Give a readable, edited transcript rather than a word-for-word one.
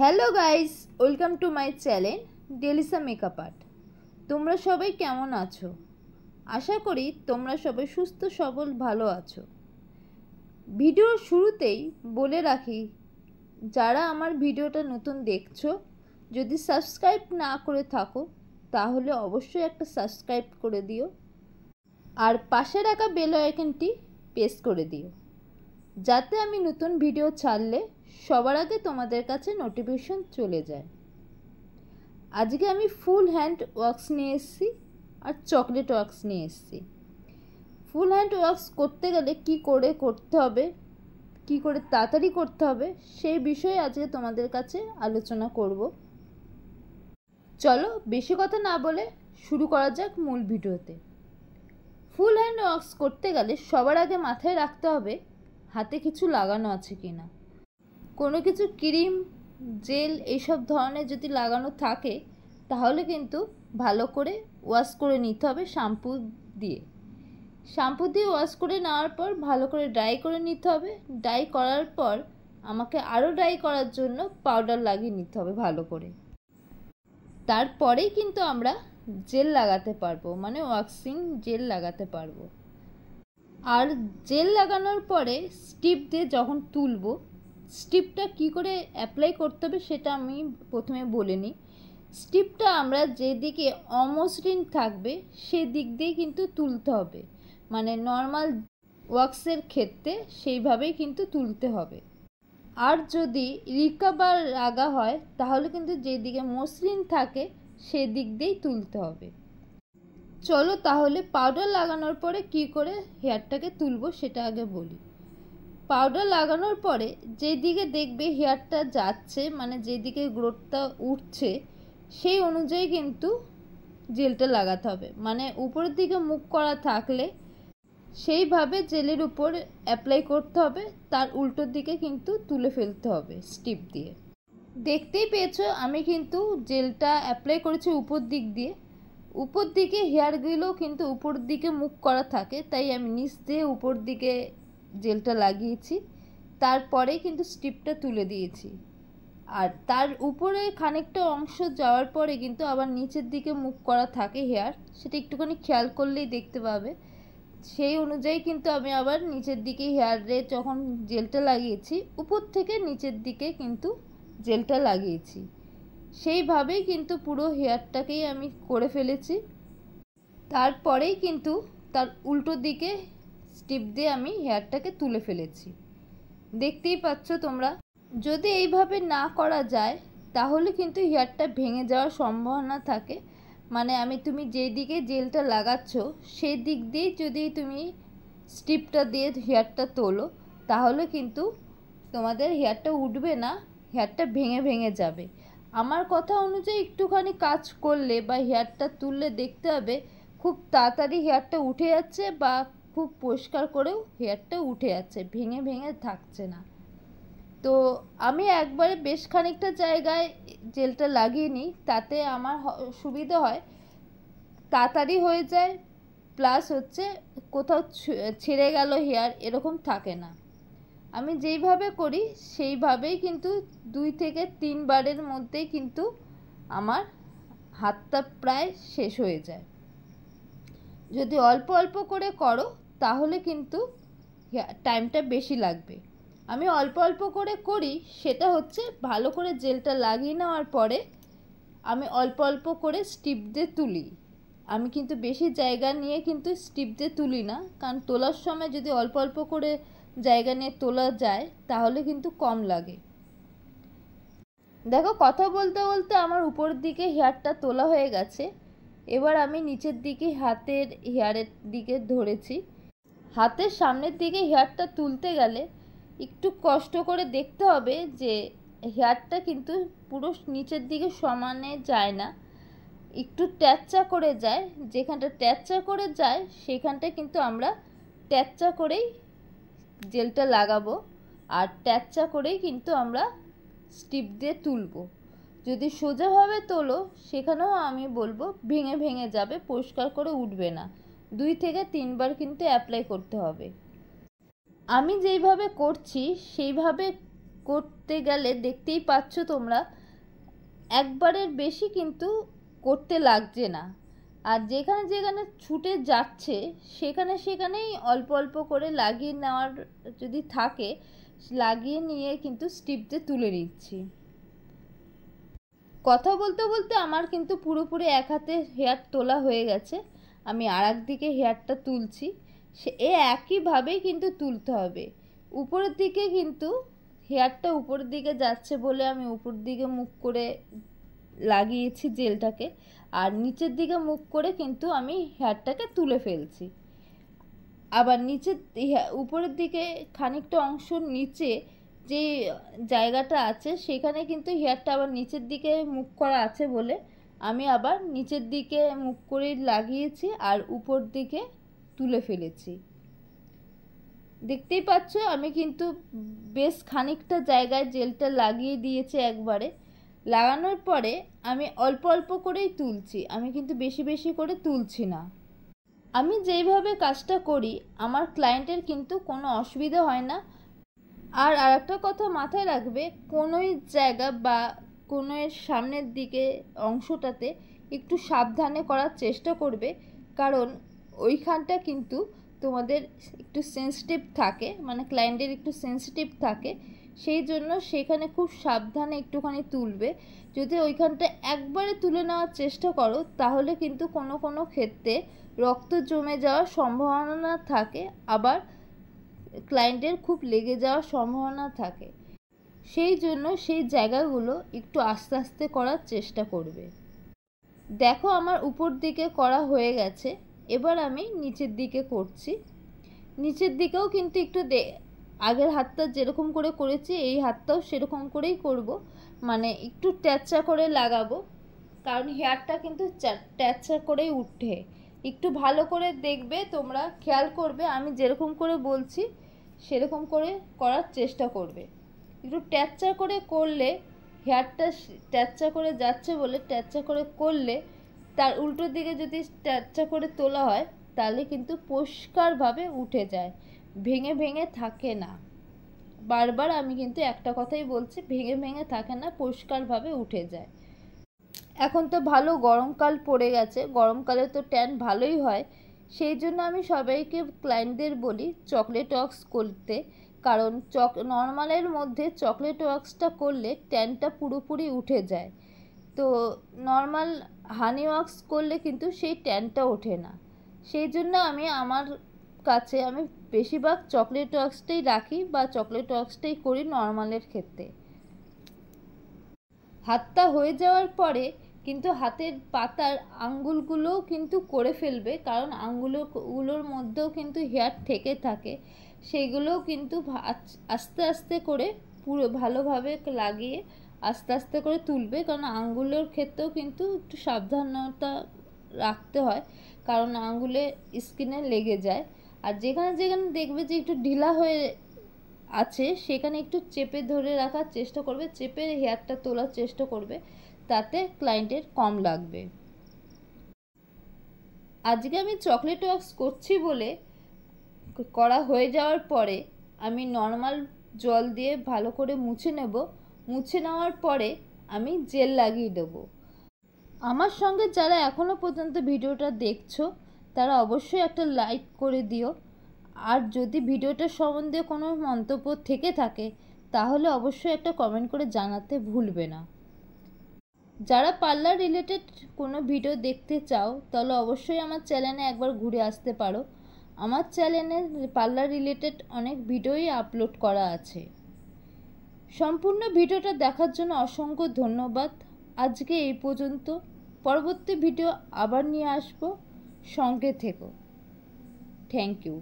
Hello guys, welcome to my channel Delisa makeup art. তোমরা সবাই কেমন আছো? আশা করি তোমরা সবাই সুস্থ সবল ভালো আছো। ভিডিওর শুরুতেই বলে রাখি, যারা আমার ভিডিওটা নতুন দেখছো, যদি সাবস্ক্রাইব না করে থাকো তাহলে অবশ্যই একটা সাবস্ক্রাইব করে দিও আর পাশে রাখা বেল আইকনটি প্রেস করে দিও, যাতে আমি নতুন ভিডিও ছাড়লে সবার আগে তোমাদের কাছে নোটিফিকেশন চলে যায়। আজকে আমি ফুল হ্যান্ড ওয়ার্কস নিয়ে এসেছি আর চকলেট ওয়ার্কস নিয়ে এসেছি। ফুল হ্যান্ড ওয়ার্কস করতে গেলে কি করে করতে হবে, কি করে তাড়াতাড়ি করতে হবে, সেই বিষয়ে আজকে তোমাদের কাছে আলোচনা করব। চলো বেশি কথা না বলে শুরু করা যাক মূল ভিডিওতে। ফুল হ্যান্ড ওয়ার্কস করতে গেলে সবার আগে মাথায় রাখতে হবে হাতে কিছু লাগানো আছে কিনা। কোনো কিছু ক্রিম, জেল এইসব ধরনের যদি লাগানো থাকে তাহলে কিন্তু ভালো করে ওয়াশ করে নিতে হবে শ্যাম্পু দিয়ে। শ্যাম্পু দিয়ে ওয়াশ করে নেওয়ার পর ভালো করে ড্রাই করে নিতে হবে। ড্রাই করার পর আমাকে আরও ড্রাই করার জন্য পাউডার লাগিয়ে নিতে হবে ভালো করে। তারপরেই কিন্তু আমরা জেল লাগাতে পারবো, মানে ওয়াক্সিং জেল লাগাতে পারবো। আর জেল লাগানোর পরে স্টিপ দিয়ে যখন তুলবো, স্টিপটা কি করে অ্যাপ্লাই করতে হবে সেটা আমি প্রথমে বলে নিই। স্টিপটা আমরা যেদিকে অমসৃণ থাকবে সেদিক দিয়ে কিন্তু তুলতে হবে, মানে নর্মাল ওয়াক্সের ক্ষেত্রে সেইভাবেই কিন্তু তুলতে হবে। আর যদি রিকাভার লাগা হয় তাহলে কিন্তু যেদিকে মসৃণ থাকে সেদিক দিয়েই তুলতে হবে। চলো তাহলে পাউডার লাগানোর পরে কি করে হেয়ারটাকে তুলবো সেটা আগে বলি। পাউডার লাগানোর পরে যেদিকে দেখবে হেয়ারটা যাচ্ছে, মানে যেদিকে গ্রোথটা উঠছে, সেই অনুযায়ী কিন্তু জেলটা লাগাতে হবে। মানে উপরের দিকে মুখ করা থাকলে সেইভাবে জেলের উপর অ্যাপ্লাই করতে হবে, তার উল্টোর দিকে কিন্তু তুলে ফেলতে হবে স্টিপ দিয়ে। দেখতেই পেয়েছো আমি কিন্তু জেলটা অ্যাপ্লাই করেছি উপর দিক দিয়ে। উপর দিকে হেয়ারগুলো কিন্তু উপর দিকে মুখ করা থাকে, তাই আমি নিচ দিয়ে উপর দিকে জেলটা লাগিয়েছি। তারপরে কিন্তু স্টিপটা তুলে দিয়েছি। আর তার উপরে খানিকটা অংশ যাওয়ার পরে কিন্তু আবার নিচের দিকে মুখ করা থাকে হেয়ার, সেটা একটুখানি খেয়াল করলেই দেখতে পাবে। সেই অনুযায়ী কিন্তু আমি আবার নিচের দিকে হেয়ারে যখন জেলটা লাগিয়েছি, উপর থেকে নিচের দিকে কিন্তু জেলটা লাগিয়েছি। সেইভাবেই কিন্তু পুরো হেয়ারটাকেই আমি করে ফেলেছি। তারপরেই কিন্তু তার উল্টো দিকে স্টিপ দিয়ে আমি হেয়ারটাকে তুলে ফেলেছি। দেখতেই পাচ্ছ তোমরা। যদি এইভাবে না করা যায় তাহলে কিন্তু হেয়ারটা ভেঙে যাওয়ার সম্ভাবনা থাকে। মানে তুমি যেই দিকে জেলটা লাগাচ্ছ সেই দিক দিয়ে যদি তুমি স্টিপটা দিয়ে হেয়ারটা তোলো তাহলে কিন্তু তোমাদের হেয়ারটা উঠবে না, হেয়ারটা ভেঙে ভেঙে যাবে। আমার কথা অনুযায়ী একটুখানি কাজ করলে বা হেয়ারটা তুললে দেখতে হবে খুব তাড়াতাড়ি হেয়ারটা উঠে যাচ্ছে, বা খুব পরিষ্কার করেও হেয়ারটা উঠে যাচ্ছে, ভেঙে ভেঙে থাকছে না। তো আমি একবারে বেশ খানিকটা জায়গায় জেলটা লাগিয়ে নিই, তাতে আমার সুবিধা হয়, তাড়াতাড়ি হয়ে যায়, প্লাস হচ্ছে কোথাও ছেড়ে গেল হেয়ার এরকম থাকে না। আমি যেইভাবে করি সেইভাবেই কিন্তু 2 থেকে 3 বারের মধ্যেই কিন্তু আমার হাতটা প্রায় শেষ হয়ে যায়। যদি অল্প অল্প করে করো তাহলে কিন্তু টাইমটা বেশি লাগবে। আমি অল্প অল্প করে করি, সেটা হচ্ছে ভালো করে জেলটা লাগিয়ে নেওয়ার পরে আমি অল্প অল্প করে স্টিপ দিয়ে তুলি। আমি কিন্তু বেশি জায়গা নিয়ে কিন্তু স্টিপ দিয়ে তুলি না, কারণ তোলার সময় যদি অল্প অল্প করে জায়গা নিয়ে তোলা যায় তাহলে কিন্তু কম লাগে। দেখো কথা বলতে বলতে আমার উপরের দিকে হেয়ারটা তোলা হয়ে গেছে। এবার আমি নিচের দিকে হাতের হেয়ারের দিকে ধরেছি। হাতের সামনের দিকে হেয়ারটা তুলতে গেলে একটু কষ্ট করে দেখতে হবে যে হেয়ারটা কিন্তু পুরো নিচের দিকে সমানে যায় না, একটু ট্যাচা করে যায়। যেখানটা ট্যাচা করে যায় সেখানটা কিন্তু আমরা ট্যাচা করেই জেলটা লাগাবো, আর ট্যাচা করেই কিন্তু আমরা স্টিপ দিয়ে তুলবো। যদি সোজাভাবে তোলো সেখানেও আমি বলবো ভেঙে ভেঙে যাবে, পরিষ্কার করে উঠবে না। 2 থেকে 3 বার কিন্তু অ্যাপ্লাই করতে হবে। আমি যেইভাবে করছি সেইভাবে করতে গেলে দেখতেই পাচ্ছ তোমরা একবারের বেশি কিন্তু করতে লাগছে না। আর যেখানে যেখানে ছুটে যাচ্ছে সেখানেই অল্প অল্প করে লাগিয়ে নেওয়ার যদি থাকে লাগিয়ে নিয়ে কিন্তু স্টিপতে তুলে নিচ্ছি। কথা বলতে বলতে আমার কিন্তু পুরোপুরি এক হাতে হেয়ার তোলা হয়ে গেছে। আমি আর একদিকে হেয়ারটা তুলছি। একইভাবেই কিন্তু তুলতে হবে। উপরের দিকে কিন্তু হেয়ারটা উপরের দিকে যাচ্ছে বলে আমি উপর দিকে মুখ করে লাগিয়েছি জেলটাকে, আর নিচের দিকে মুখ করে কিন্তু আমি হেয়ারটাকে তুলে ফেলছি। আবার উপরের দিকে খানিকটা অংশ নিচে যে জায়গাটা আছে সেখানে কিন্তু হেয়ারটা আবার নিচের দিকে মুখ করা আছে বলে আমি আবার নিচের দিকে মুখ করে লাগিয়েছি আর উপর দিকে তুলে ফেলেছি। দেখতেই পাচ্ছ আমি কিন্তু বেশ খানিকটা জায়গায় জেলটা লাগিয়ে দিয়েছি একবারে। লাগানোর পরে আমি অল্প অল্প করেই তুলছি, আমি কিন্তু বেশি বেশি করে তুলছি না। আমি যেইভাবে কাজটা করি আমার ক্লায়েন্টের কিন্তু কোনো অসুবিধা হয় না। আর আরেকটা কথা মাথায় রাখবে, কোনোই জায়গা বা কোনো এর সামনের দিকে অংশটাতে একটু সাবধানে করার চেষ্টা করবে, কারণ ওইখানটা কিন্তু তোমাদের একটু সেন্সিটিভ থাকে, মানে ক্লায়েন্টের একটু সেন্সিটিভ থাকে, সেই জন্য সেখানে খুব সাবধানে একটুখানি তুলবে। যদি ওইখানটা একবারে তুলে নেওয়ার চেষ্টা করো তাহলে কিন্তু কোনো কোনো ক্ষেত্রে রক্ত জমে যাওয়ার সম্ভাবনা থাকে, আবার ক্লায়েন্টের খুব লেগে যাওয়ার সম্ভাবনা থাকে। সেই জন্য সেই জায়গাগুলো একটু আস্তে আস্তে করার চেষ্টা করবে। দেখো আমার উপর দিকে করা হয়ে গেছে, এবার আমি নিচের দিকে করছি। নিচের দিকেও কিন্তু একটু আগের হাতটা যেরকম করে করেছি এই হাতটাও সেরকম করেই করব, মানে একটু ট্যাচা করে লাগাবো, কারণ হেয়ারটা কিন্তু ট্যাচা করেই উঠে। একটু ভালো করে দেখবে, তোমরা খেয়াল করবে, আমি যেরকম করে বলছি সেরকম করে করার চেষ্টা করবে। একটু ট্যাচা করে করলে হেয়ারটা ট্যাচা করে যাচ্ছে বলে ট্যাচা করে করলে তার উল্টো দিকে যদি ট্যাচা করে তোলা হয় তাহলে কিন্তু পরিষ্কারভাবে উঠে যায়, ভেঙে ভেঙে থাকে না। বারবার আমি কিন্তু একটা কথাই বলছি, ভেঙে ভেঙে থাকে না, পরিষ্কারভাবে উঠে যায়। এখন তো ভালো গরমকাল পড়ে গেছে, গরমকালে তো ট্যান ভালোই হয়, সেই জন্য আমি সবাইকে ক্লায়েন্টদের বলি চকলেট ওয়াক্স করতে, কারণ নর্মালের মধ্যে চকলেট ওয়াক্সটা করলে ট্যানটা পুরোপুরি উঠে যায়। তো নর্মাল হানি ওয়াক্স করলে কিন্তু সেই ট্যানটা ওঠে না। সেই জন্য আমার কাছে আমি বেশিরভাগ চকলেট ওয়াক্সটাই রাখি বা চকলেট ওয়াক্সটাই করি নর্মালের ক্ষেত্রে। হাতটা হয়ে যাওয়ার পরে কিন্তু হাতের পাতার আঙ্গুলগুলোও কিন্তু করে ফেলবে, কারণ আঙ্গুলগুলোর মধ্যেও কিন্তু হেয়ার থেকে থাকে, সেইগুলোও কিন্তু আস্তে আস্তে করে পুরো ভালোভাবে লাগিয়ে আস্তে আস্তে করে তুলবে, কারণ আঙ্গুলের ক্ষেত্রেও কিন্তু একটু সাবধানতা রাখতে হয়, কারণ আঙ্গুলে স্কিনে লেগে যায়। আর যেখানে যেখানে দেখবে যে একটু ঢিলা হয়ে আছে সেখানে একটু চেপে ধরে রাখার চেষ্টা করবে, চেপে হেয়ারটা তোলার চেষ্টা করবে, তাতে ক্লায়েন্টের কম লাগবে। আজকে আমি চকলেট ওয়াক্স করছি বলে করা হয়ে যাওয়ার পরে আমি নর্মাল জল দিয়ে ভালো করে মুছে নেব। মুছে নেওয়ার পরে আমি জেল লাগিয়ে দেব। আমার সঙ্গে যারা এখনও পর্যন্ত ভিডিওটা দেখছো তারা অবশ্যই একটা লাইক করে দিও, আর যদি ভিডিওটার সম্বন্ধে কোনো মন্তব্য থেকে থাকে তাহলে অবশ্যই একটা কমেন্ট করে জানাতে ভুলবে না। যারা পার্লার রিলেটেড কোনো ভিডিও দেখতে চাও তাহলে অবশ্যই আমার চ্যানেলে একবার ঘুরে আসতে পারো। আমার চ্যানেলে পার্লার রিলেটেড অনেক ভিডিওই আপলোড করা আছে। সম্পূর্ণ ভিডিওটা দেখার জন্য অসংখ্য ধন্যবাদ। আজকে এই পর্যন্ত, পরবর্তী ভিডিও আবার নিয়ে আসবো, সঙ্গে থেকো। Thank you.